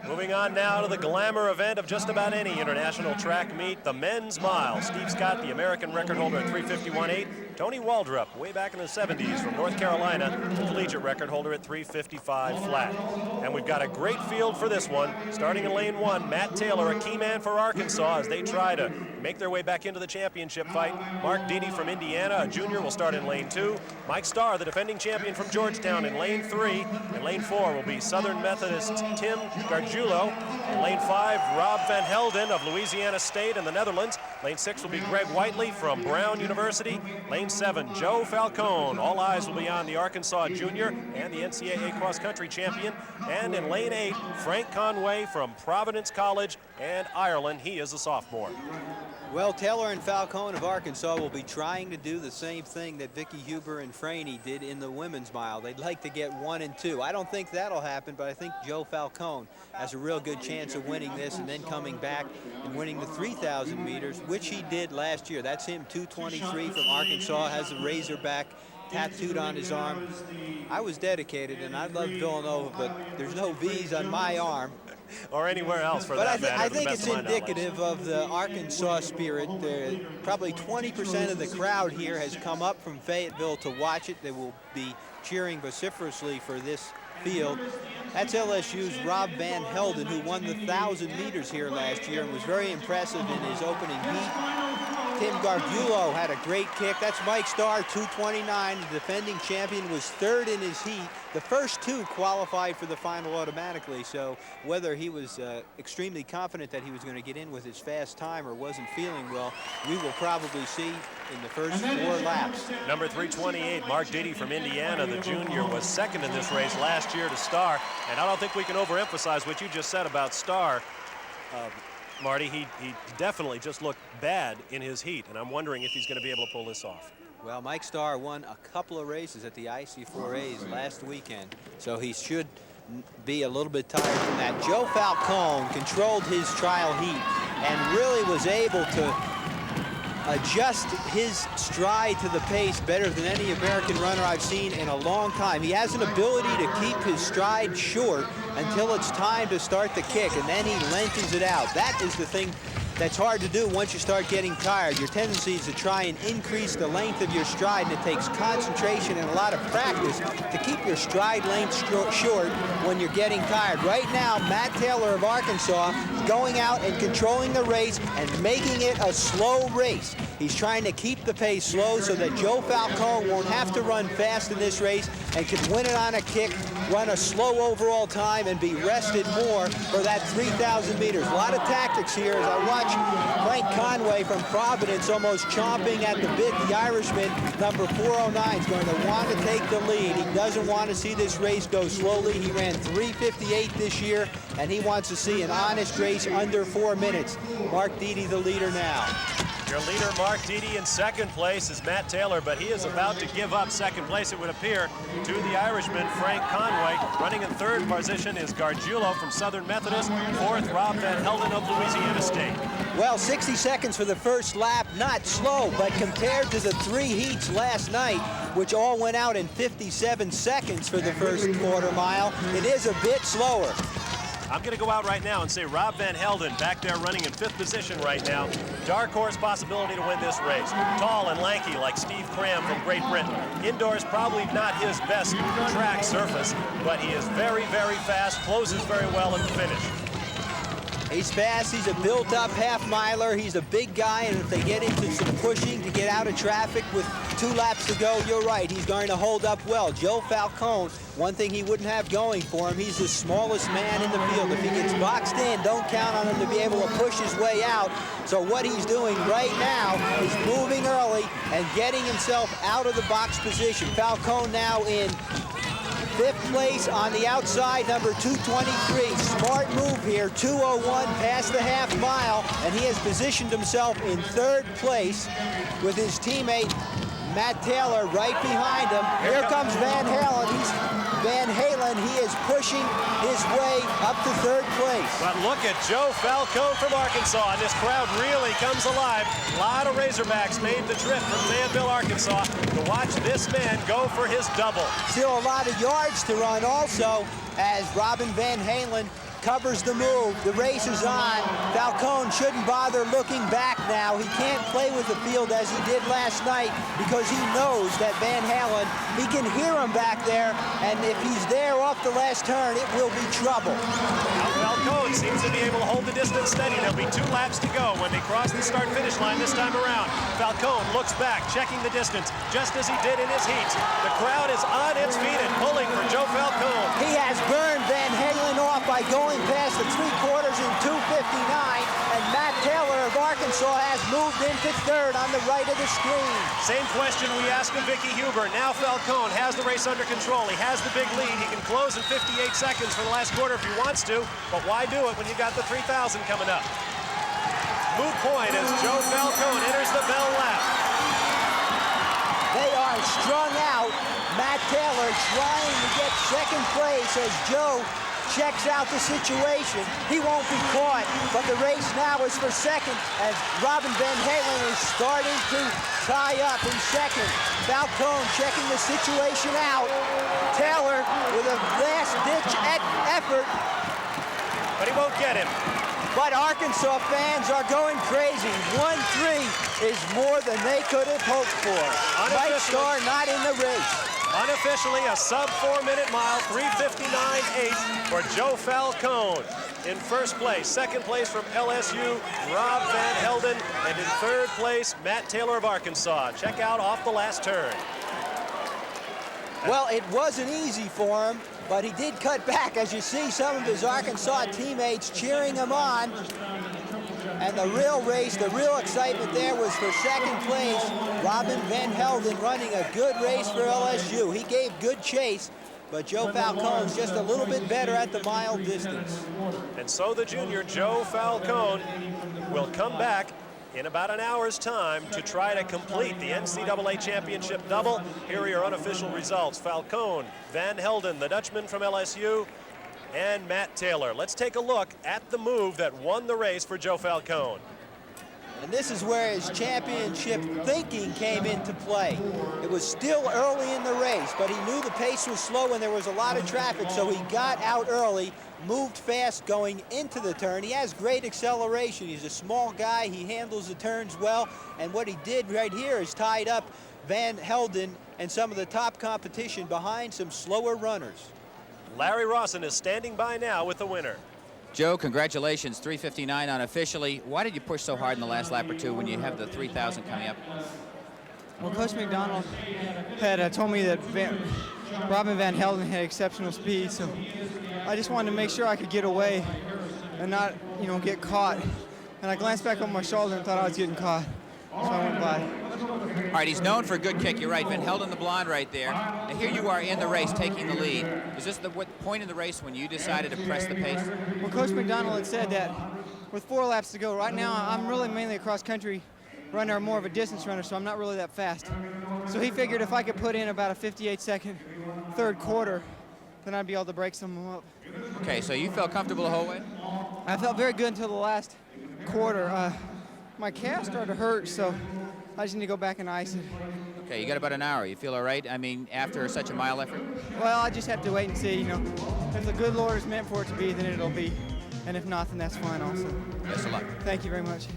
Moving on now to the glamour event of just about any international track meet, the men's mile. Steve Scott, the American record holder at 3:51.8. Tony Waldrop, way back in the 70s from North Carolina, the collegiate record holder at 3:55 flat. And we've got a great field for this one. Starting in lane 1, Matt Taylor, a key man for Arkansas as they try to make their way back into the championship fight. Mark Deedy from Indiana, a junior, will start in lane 2. Mike Starr, the defending champion from Georgetown, in lane 3. In lane 4 will be Southern Methodist Tim Gargiulo. In lane 5, Rob Van Helden of Louisiana State in the Netherlands. Lane 6 will be Greg Whiteley from Brown University. Lane 7, Joe Falcon. All eyes will be on the Arkansas junior and the NCAA cross-country champion. And in lane 8, Frank Conway from Providence College and Ireland. He is a sophomore. Well, Taylor and Falcone of Arkansas will be trying to do the same thing that Vicky Huber and Franey did in the women's mile. They'd like to get 1 and 2. I don't think that'll happen, but I think Joe Falcone has a real good chance of winning this and then coming back and winning the 3,000 meters, which he did last year. That's him, 2:23 from Arkansas, has a Razorback tattooed on his arm. I was dedicated, and I loved Villanova, but there's no V's on my arm. Or anywhere else for that matter. But I think it's indicative of the Arkansas spirit. Probably 20% of the crowd here has come up from Fayetteville to watch it. They will be cheering vociferously for this field. That's LSU's Rob Van Helden, who won the 1,000 meters here last year and was very impressive in his opening heat. Tim Gargiulo had a great kick. That's Mike Starr, 2:29. The defending champion was 3rd in his heat. The first 2 qualified for the final automatically, so whether he was extremely confident that he was going to get in with his fast time or wasn't feeling well, we will probably see in the first 4 laps. Number 328, Mark Deedy from Indiana, the junior, was 2nd in this race last year to Starr, and I don't think we can overemphasize what you just said about Starr. Marty, he definitely just looked bad in his heat, and I'm wondering if he's going to be able to pull this off. Well, Mike Starr won a couple of races at the IC4As last weekend, so he should be a little bit tired from that. Joe Falcone controlled his trial heat and really was able to adjust his stride to the pace better than any American runner I've seen in a long time. He has an ability to keep his stride short until it's time to start the kick, and then he lengthens it out. That is the thing that's hard to do once you start getting tired. Your tendency is to try and increase the length of your stride, and it takes concentration and a lot of practice to keep your stride length short when you're getting tired. Right now, Matt Taylor of Arkansas is going out and controlling the race and making it a slow race. He's trying to keep the pace slow so that Joe Falcone won't have to run fast in this race and can win it on a kick, run a slow overall time, and be rested more for that 3,000 meters. A lot of tactics here as I watch Frank Conway from Providence almost chomping at the bit. The Irishman, number 409, is going to want to take the lead. He doesn't want to see this race go slowly. He ran 3:58 this year, and he wants to see an honest race under 4 minutes. Mark Deedy, the leader now. Your leader, Mark Deedy, in 2nd place is Matt Taylor, but he is about to give up 2nd place, it would appear, to the Irishman, Frank Conway. Running in 3rd position is Gargiulo from Southern Methodist. 4th, Rob Van Helden of Louisiana State. Well, 60 seconds for the first lap, not slow, but compared to the 3 heats last night, which all went out in 57 seconds for the first quarter mile, it is a bit slower. I'm going to go out right now and say Rob Van Helden back there running in 5th position right now. Dark horse possibility to win this race. Tall and lanky like Steve Cram from Great Britain. Indoors probably not his best track surface, but he is very, very fast, closes very well at the finish. He's fast, he's a built-up half-miler, he's a big guy, and if they get into some pushing to get out of traffic with 2 laps to go, you're right, he's going to hold up well. Joe Falcone, one thing he wouldn't have going for him, he's the smallest man in the field. If he gets boxed in, don't count on him to be able to push his way out. So what he's doing right now is moving early and getting himself out of the box position. Falcone now in 5th place on the outside, number 223. Smart move here, 2:01 past the half mile, and he has positioned himself in 3rd place with his teammate Matt Taylor right behind him. Here comes Van Halen. He is pushing his way up to 3rd place. But look at Joe Falcone from Arkansas, and this crowd really comes alive. A lot of Razorbacks made the trip from Fayetteville, Arkansas to watch this man go for his double. Still a lot of yards to run also, as Robin Van Halen covers the move. The race is on. Falcon shouldn't bother looking back now. He can't play with the field as he did last night because he knows that Van Halen, he can hear him back there, and if he's there off the last turn, it will be trouble. Now Falcon seems to be able to hold the distance steady. There'll be 2 laps to go when they cross the start-finish line this time around. Falcon looks back, checking the distance, just as he did in his heats. The crowd is on its feet and pulling for Joe Falcon. He has burned Van Halen off by going past the 3/4 in 2:59, and Matt Taylor of Arkansas has moved into third on the right of the screen. Same question we asked of Vicky Huber. Now Falcon has the race under control. He has the big lead. He can close in 58 seconds for the last quarter if he wants to, but why do it when you got the 3,000 coming up? Moot point as Joe Falcon enters the bell lap. They are strung out. Matt Taylor trying to get second place as Joe checks out the situation. He won't be caught, but the race now is for second as Robin Van Halen is starting to tie up in second. Falcon checking the situation out. Taylor with a last-ditch effort. But he won't get him. But Arkansas fans are going crazy. 1-3 is more than they could have hoped for. Mike Starr not in the race. Unofficially a sub-4-minute mile, 3:59.8 for Joe Falcon. In first place, second place from LSU, Rob Van Helden, and in third place, Matt Taylor of Arkansas. Check out off the last turn. Well, it wasn't easy for him, but he did cut back. As you see, some of his Arkansas teammates cheering him on. And the real race, the real excitement there was for second place. Robin Van Helden running a good race for LSU. He gave good chase, but Joe Falcon's just a little bit better at the mile distance. And so the junior, Joe Falcon, will come back in about an hour's time to try to complete the NCAA championship double. Here are your unofficial results. Falcon, Van Helden, the Dutchman from LSU, and Matt Taylor. Let's take a look at the move that won the race for Joe Falcon. And this is where his championship thinking came into play. It was still early in the race, but he knew the pace was slow and there was a lot of traffic, so he got out early, moved fast going into the turn. He has great acceleration. He's a small guy. He handles the turns well, and what he did right here is tied up Van Helden and some of the top competition behind some slower runners. Larry Rawson is standing by now with the winner. Joe, congratulations, 3:59 unofficially. Why did you push so hard in the last lap or two when you have the 3,000 coming up? Well, Coach McDonald had told me that Robin Van Helden had exceptional speed, so I just wanted to make sure I could get away and not, get caught. And I glanced back over my shoulder and thought I was getting caught, so I went by. All right, he's known for a good kick. You're right, Van Helden, the blonde right there. Now here you are in the race, taking the lead. Is this the point in the race when you decided to press the pace? Well, Coach McDonald had said that with 4 laps to go, right now I'm really mainly a cross-country runner, more of a distance runner, so I'm not really that fast. So he figured if I could put in about a 58-second third quarter, then I'd be able to break some of them up. Okay, so you felt comfortable the whole way? I felt very good until the last quarter. My calf started to hurt, so I just need to go back and ice it. Okay, you got about an hour. You feel all right? I mean, after such a mile effort? Well, I just have to wait and see, If the good Lord is meant for it to be, then it'll be. And if not, then that's fine also. Best of luck. Thank you very much.